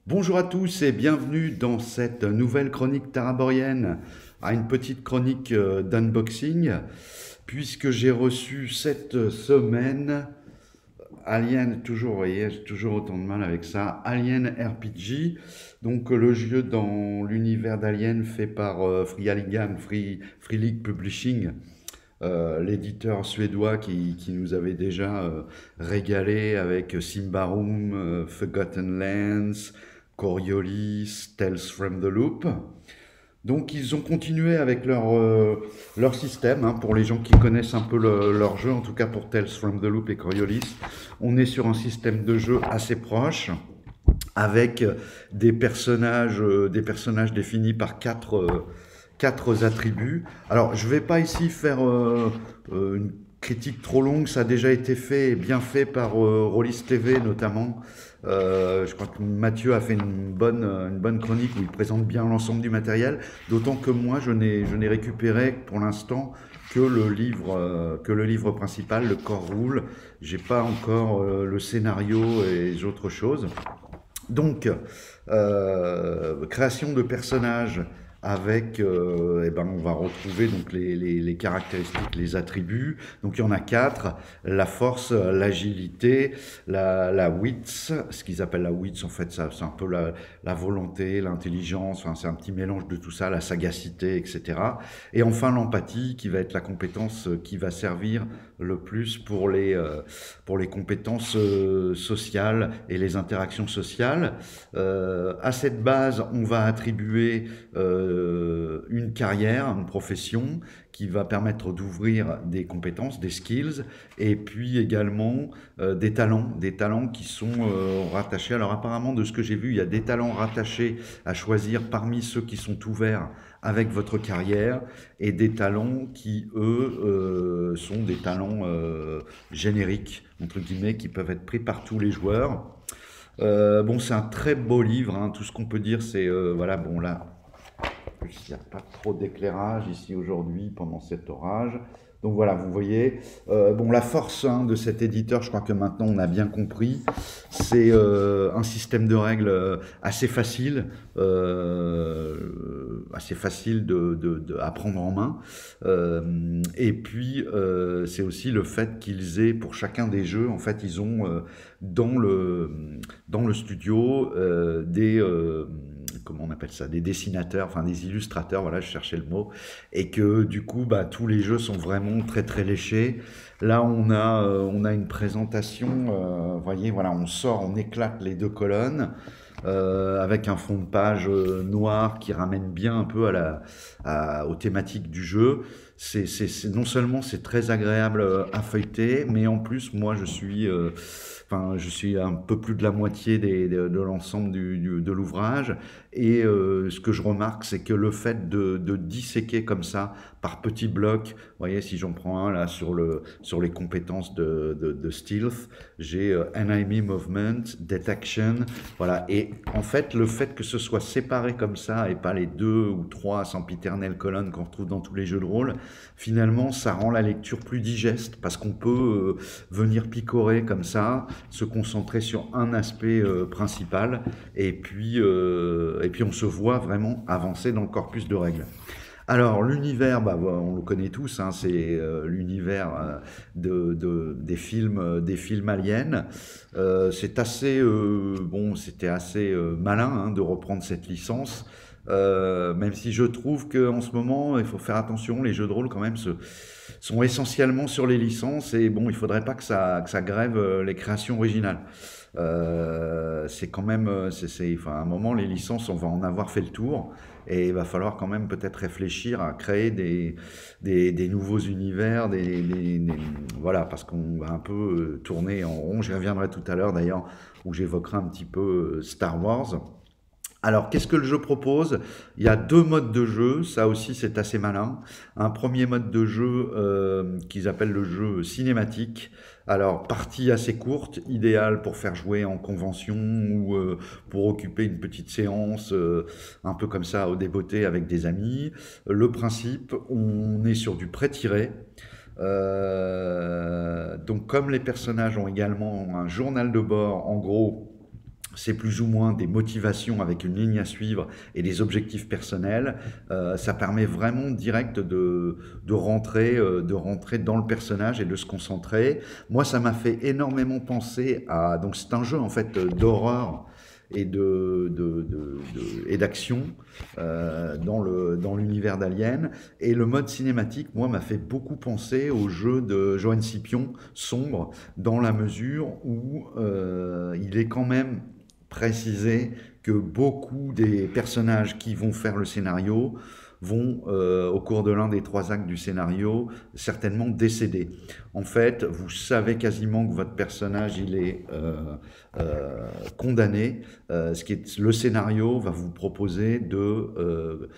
Bonjour à tous et bienvenue dans cette nouvelle chronique taraborienne, une petite chronique d'unboxing, puisque j'ai reçu cette semaine Alien, toujours, vous voyez, j'ai toujours autant de mal avec ça, Alien RPG, donc le jeu dans l'univers d'Alien fait par Free Alligan, Free League Publishing, l'éditeur suédois qui nous avait déjà régalé avec Symbaroum, Forgotten Lands, Coriolis, Tales from the Loop. Donc ils ont continué avec leur système, pour les gens qui connaissent un peu leur jeu, en tout cas pour Tales from the Loop et Coriolis. On est sur un système de jeu assez proche, avec des personnages définis par quatre attributs. Alors, je ne vais pas ici faire une critique trop longue, ça a déjà été fait, bien fait par Rollis TV notamment. Je crois que Mathieu a fait une bonne chronique où il présente bien l'ensemble du matériel, d'autant que moi je n'ai récupéré pour l'instant que le livre principal, le core rule. J'ai pas encore le scénario et autres choses. Donc, création de personnages avec, on va retrouver donc les caractéristiques, les attributs. Donc il y en a quatre: la force, l'agilité, la wits, ce qu'ils appellent la wits en fait, ça c'est un peu la volonté, l'intelligence, enfin, c'est un petit mélange de tout ça, la sagacité, etc. Et enfin l'empathie, qui va être la compétence qui va servir le plus pour les compétences sociales et les interactions sociales. À cette base, on va attribuer une carrière, une profession qui va permettre d'ouvrir des compétences, des skills, et puis également des talents qui sont rattachés. Alors apparemment, de ce que j'ai vu, il y a des talents rattachés à choisir parmi ceux qui sont ouverts avec votre carrière, et des talents qui, eux, sont des talents génériques, entre guillemets, qui peuvent être pris par tous les joueurs. Bon, c'est un très beau livre, tout ce qu'on peut dire, c'est, voilà, bon là, il n'y a pas trop d'éclairage ici aujourd'hui pendant cet orage. Donc voilà, vous voyez. Bon, la force de cet éditeur, je crois que maintenant on a bien compris, c'est un système de règles assez facile à prendre en main. Et puis c'est aussi le fait qu'ils aient pour chacun des jeux, en fait, ils ont dans le studio comment on appelle ça, des dessinateurs, enfin des illustrateurs, voilà, je cherchais le mot, et que du coup, bah, tous les jeux sont vraiment très très léchés. Là, on a une présentation, vous voyez, voilà, on éclate les deux colonnes. Avec un fond de page noir qui ramène bien un peu aux thématiques du jeu. Non seulement c'est très agréable à feuilleter, mais en plus, moi, je suis un peu plus de la moitié de l'ensemble de l'ouvrage. Et ce que je remarque, c'est que le fait de disséquer comme ça, par petits blocs, vous voyez, si j'en prends un là sur les compétences de stealth, j'ai enemy movement, detection, voilà. Et en fait, le fait que ce soit séparé comme ça et pas les deux ou trois sempiternelles colonnes qu'on retrouve dans tous les jeux de rôle, finalement, ça rend la lecture plus digeste parce qu'on peut venir picorer comme ça, se concentrer sur un aspect principal, et puis on se voit vraiment avancer dans le corpus de règles. Alors l'univers, bah, on le connaît tous, c'est l'univers des films aliens. C'est assez bon, c'était assez malin de reprendre cette licence. Même si je trouve qu'en ce moment, il faut faire attention, les jeux de rôle quand même sont essentiellement sur les licences, et bon, il faudrait pas que ça grève les créations originales. C'est quand même, enfin, à un moment, les licences, on va en avoir fait le tour, et il va falloir quand même peut-être réfléchir à créer des nouveaux univers, voilà, parce qu'on va un peu tourner en rond. J'y reviendrai tout à l'heure d'ailleurs, où j'évoquerai un petit peu Star Wars. Alors, qu'est-ce que le jeu propose? Il y a deux modes de jeu, ça aussi c'est assez malin. Un premier mode de jeu qu'ils appellent le jeu cinématique. Alors, partie assez courte, idéale pour faire jouer en convention ou pour occuper une petite séance, un peu comme ça au débeauté avec des amis. Le principe, on est sur du pré-tiré. Donc, comme les personnages ont également un journal de bord, en gros, c'est plus ou moins des motivations avec une ligne à suivre et des objectifs personnels. Ça permet vraiment direct de rentrer dans le personnage et de se concentrer. Moi, ça m'a fait énormément penser à... Donc c'est un jeu en fait d'horreur et et d'action dans l'univers d'Alien. Et le mode cinématique, moi, m'a fait beaucoup penser au jeu de Johan Scipion, Sombre, dans la mesure où il est quand même précisé que beaucoup des personnages qui vont faire le scénario vont, au cours de l'un des 3 actes du scénario, certainement décéder. En fait, vous savez quasiment que votre personnage, il est condamné. Le scénario va vous proposer de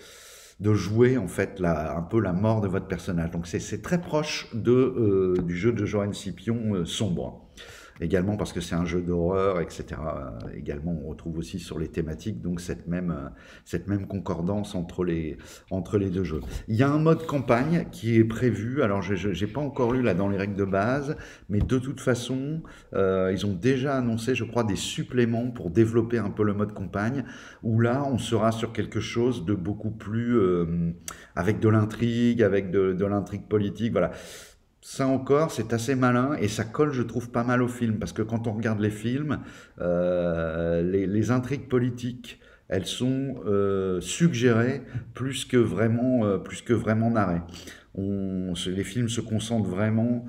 jouer en fait un peu la mort de votre personnage. Donc c'est très proche du jeu de Johan Scipion, Sombre. Également parce que c'est un jeu d'horreur, etc. Également, on retrouve aussi sur les thématiques donc cette même concordance entre les deux jeux. Il y a un mode campagne qui est prévu. Alors, je n'ai pas encore lu là dans les règles de base, mais de toute façon, ils ont déjà annoncé, je crois, des suppléments pour développer un peu le mode campagne, où là, on sera sur quelque chose de beaucoup plus avec de l'intrigue, avec de l'intrigue politique, voilà. Ça encore, c'est assez malin et ça colle, je trouve, pas mal au film. Parce que quand on regarde les films, les intrigues politiques, elles sont suggérées plus que vraiment narrées. Les films se concentrent vraiment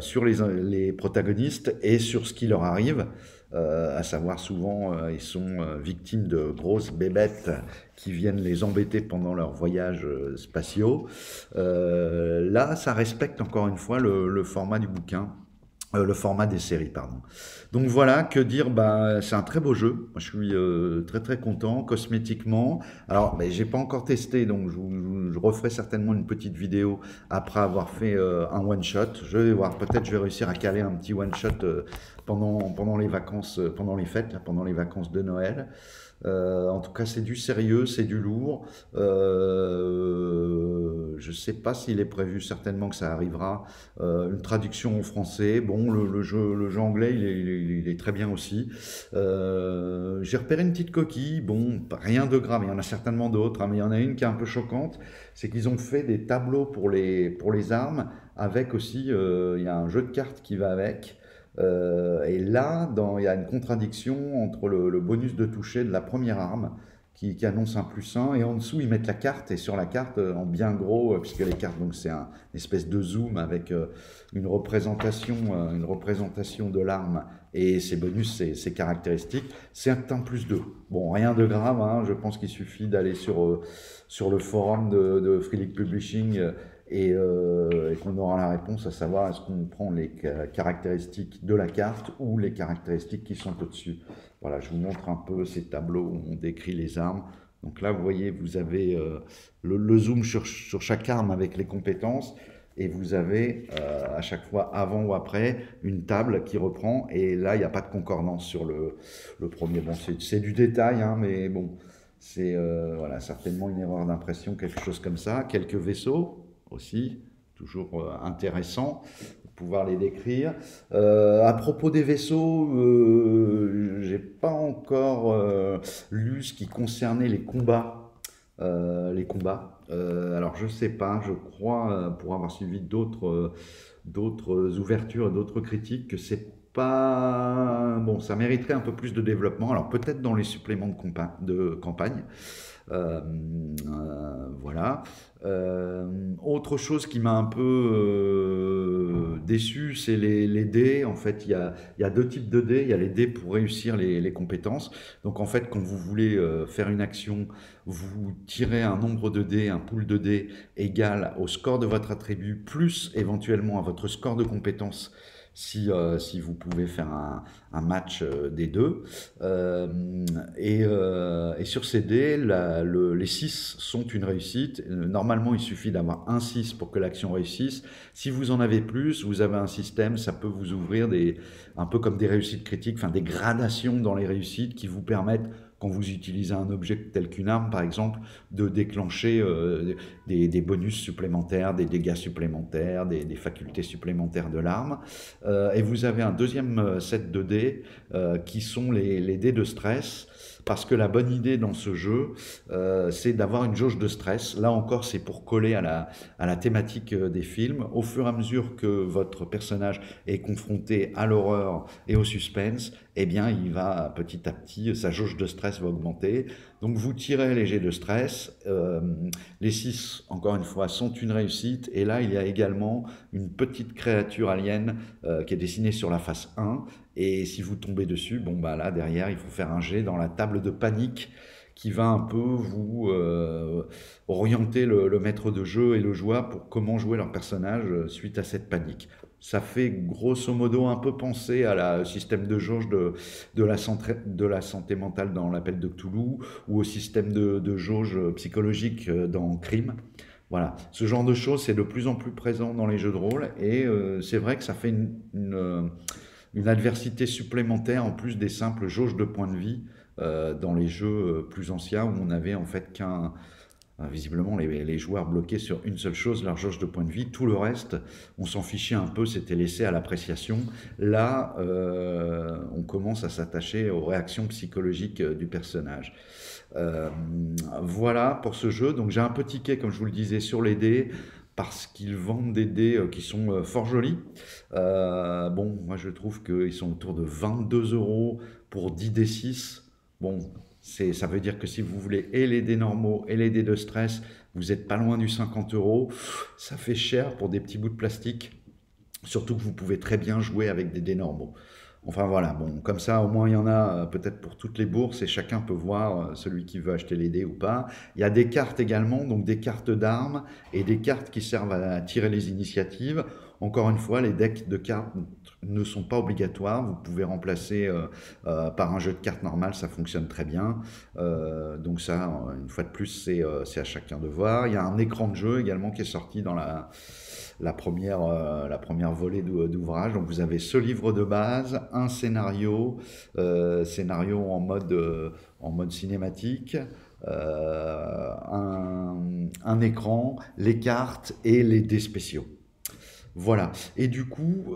sur les protagonistes et sur ce qui leur arrive. À savoir souvent, ils sont victimes de grosses bébêtes qui viennent les embêter pendant leurs voyages spatiaux. Là, ça respecte encore une fois le format du bouquin. Le format des séries, pardon. Donc voilà, que dire, bah, c'est un très beau jeu. Moi, je suis très très content, cosmétiquement. Alors, mais j'ai pas encore testé, donc je referai certainement une petite vidéo après avoir fait un one-shot. Je vais voir, peut-être je vais réussir à caler un petit one-shot pendant les vacances, pendant les fêtes, là, pendant les vacances de Noël. En tout cas, c'est du sérieux, c'est du lourd. Je ne sais pas s'il est prévu, certainement que ça arrivera. Une traduction en français. Bon, le jeu anglais, il est très bien aussi. J'ai repéré une petite coquille. Bon, rien de grave. Il y en a certainement d'autres, hein, mais il y en a une qui est un peu choquante. C'est qu'ils ont fait des tableaux pour les armes, avec aussi, il y a un jeu de cartes qui va avec. Et là, il y a une contradiction entre le bonus de toucher de la première arme qui annonce un +1 et en dessous ils mettent la carte et sur la carte en bien gros, puisque les cartes donc c'est une espèce de zoom avec une représentation de l'arme et ses bonus, ses caractéristiques, c'est un +2. Bon, rien de grave, hein, je pense qu'il suffit d'aller sur le forum de Free League Publishing et qu'on aura la réponse, à savoir est-ce qu'on prend les caractéristiques de la carte ou les caractéristiques qui sont au-dessus. Voilà, je vous montre un peu ces tableaux où on décrit les armes. Donc là, vous voyez, vous avez le zoom sur chaque arme avec les compétences et vous avez à chaque fois, avant ou après, une table qui reprend et là, il n'y a pas de concordance sur le premier. Bon, c'est du détail, hein, mais bon, c'est voilà, certainement une erreur d'impression, quelque chose comme ça. Quelques vaisseaux aussi, toujours intéressant de pouvoir les décrire. À propos des vaisseaux, j'ai pas encore lu ce qui concernait les combats. Alors je sais pas, je crois, pour avoir suivi d'autres ouvertures et d'autres critiques, que c'est pas... Bon, ça mériterait un peu plus de développement. Alors peut-être dans les suppléments de campagne. Voilà. Autre chose qui m'a un peu déçu, c'est les dés. En fait, il y a 2 types de dés. Il y a les dés pour réussir les compétences. Donc en fait, quand vous voulez faire une action, vous tirez un nombre de dés, un pool de dés égal au score de votre attribut, plus éventuellement à votre score de compétences si vous pouvez faire un match des deux. Et sur ces dés, les 6 sont une réussite. Normalement, il suffit d'avoir un 6 pour que l'action réussisse. Si vous en avez plus, vous avez un système, ça peut vous ouvrir un peu comme des réussites critiques, enfin des gradations dans les réussites qui vous permettent quand vous utilisez un objet tel qu'une arme, par exemple, de déclencher des bonus supplémentaires, des dégâts supplémentaires, des facultés supplémentaires de l'arme. Et vous avez un deuxième set de dés qui sont les dés de stress. Parce que la bonne idée dans ce jeu, c'est d'avoir une jauge de stress. Là encore, c'est pour coller à la thématique des films. Au fur et à mesure que votre personnage est confronté à l'horreur et au suspense, eh bien, il va petit à petit, sa jauge de stress va augmenter. Donc, vous tirez les jets de stress. Les 6, encore une fois, sont une réussite. Et là, il y a également une petite créature alien qui est dessinée sur la face 1. Et si vous tombez dessus, bon bah là derrière il faut faire un jet dans la table de panique qui va un peu vous orienter le maître de jeu et le joueur pour comment jouer leur personnage suite à cette panique. Ça fait grosso modo un peu penser à la système de jauge de la santé mentale dans l'appel de Cthulhu ou au système de jauge psychologique dans Crime. Voilà, ce genre de choses c'est de plus en plus présent dans les jeux de rôle et c'est vrai que ça fait une adversité supplémentaire en plus des simples jauges de points de vie dans les jeux plus anciens où on avait en fait visiblement les joueurs bloqués sur une seule chose, leur jauge de points de vie. Tout le reste, on s'en fichait un peu, c'était laissé à l'appréciation. Là, on commence à s'attacher aux réactions psychologiques du personnage. Voilà pour ce jeu. Donc j'ai un petit quai, comme je vous le disais, sur les dés parce qu'ils vendent des dés qui sont fort jolis. Bon, moi je trouve qu'ils sont autour de 22 € pour 10 D6. Bon, ça veut dire que si vous voulez et les dés normaux et les dés de stress, vous n'êtes pas loin du 50 €. Ça fait cher pour des petits bouts de plastique. Surtout que vous pouvez très bien jouer avec des dés normaux. Enfin voilà, bon, comme ça au moins il y en a peut-être pour toutes les bourses et chacun peut voir celui qui veut acheter les dés ou pas. Il y a des cartes également, donc des cartes d'armes et des cartes qui servent à tirer les initiatives. Encore une fois, les decks de cartes ne sont pas obligatoires, vous pouvez remplacer par un jeu de cartes normal, ça fonctionne très bien. Donc ça, une fois de plus, c'est à chacun de voir. Il y a un écran de jeu également qui est sorti dans la première volée d'ouvrage. Donc vous avez ce livre de base, un scénario, en mode cinématique, un écran, les cartes et les dés spéciaux. Voilà, et du coup,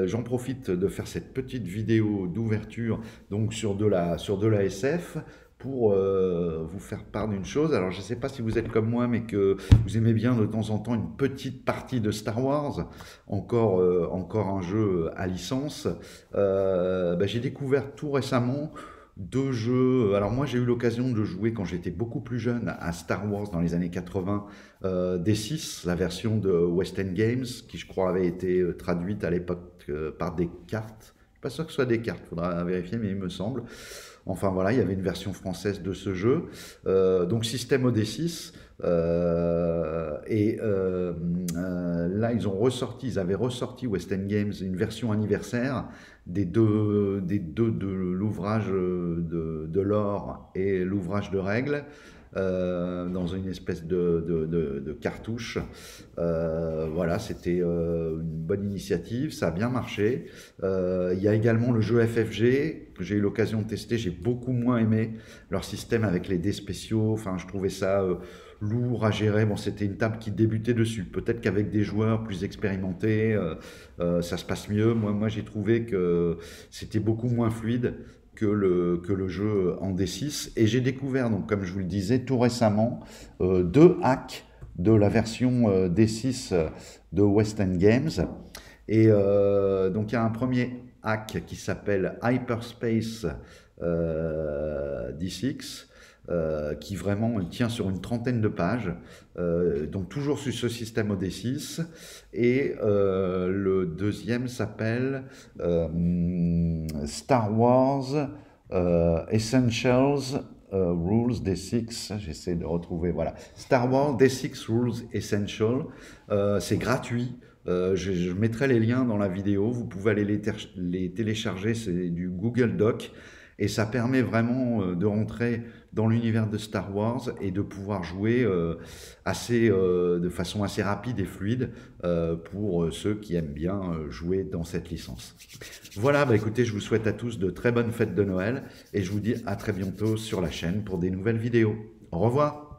j'en profite de faire cette petite vidéo d'ouverture donc sur de la SF pour vous faire part d'une chose. Alors je ne sais pas si vous êtes comme moi, mais que vous aimez bien de temps en temps une petite partie de Star Wars, encore un jeu à licence. J'ai découvert tout récemment 2 jeux. Alors moi j'ai eu l'occasion de jouer quand j'étais beaucoup plus jeune à Star Wars dans les années 80, D6, la version de West End Games, qui je crois avait été traduite à l'époque par Descartes. Je ne suis pas sûr que ce soit Descartes, il faudra vérifier, mais il me semble. Enfin voilà, il y avait une version française de ce jeu. Donc système OD6. Là, ils avaient ressorti West End Games une version anniversaire des deux de l'ouvrage de l'or et l'ouvrage de règles. Dans une espèce de cartouche. Voilà, c'était une bonne initiative, ça a bien marché. Il y a également le jeu FFG que j'ai eu l'occasion de tester, j'ai beaucoup moins aimé leur système avec les dés spéciaux, enfin je trouvais ça lourd à gérer. Bon, c'était une table qui débutait dessus, peut-être qu'avec des joueurs plus expérimentés ça se passe mieux. Moi j'ai trouvé que c'était beaucoup moins fluide que le jeu en D6. Et j'ai découvert, donc, comme je vous le disais, tout récemment, 2 hacks de la version D6 de West End Games. Et donc, il y a un premier hack qui s'appelle Hyperspace D6, qui vraiment tient sur une trentaine de pages, donc toujours sur ce système OD6. Et le deuxième s'appelle Star Wars Essentials Rules D6. J'essaie de retrouver, voilà, Star Wars D6 Rules Essential. C'est gratuit. Je mettrai les liens dans la vidéo, vous pouvez aller les télécharger, c'est du Google Doc. et ça permet vraiment de rentrer dans l'univers de Star Wars et de pouvoir jouer de façon assez rapide et fluide pour ceux qui aiment bien jouer dans cette licence. Voilà, bah écoutez, je vous souhaite à tous de très bonnes fêtes de Noël et je vous dis à très bientôt sur la chaîne pour des nouvelles vidéos. Au revoir!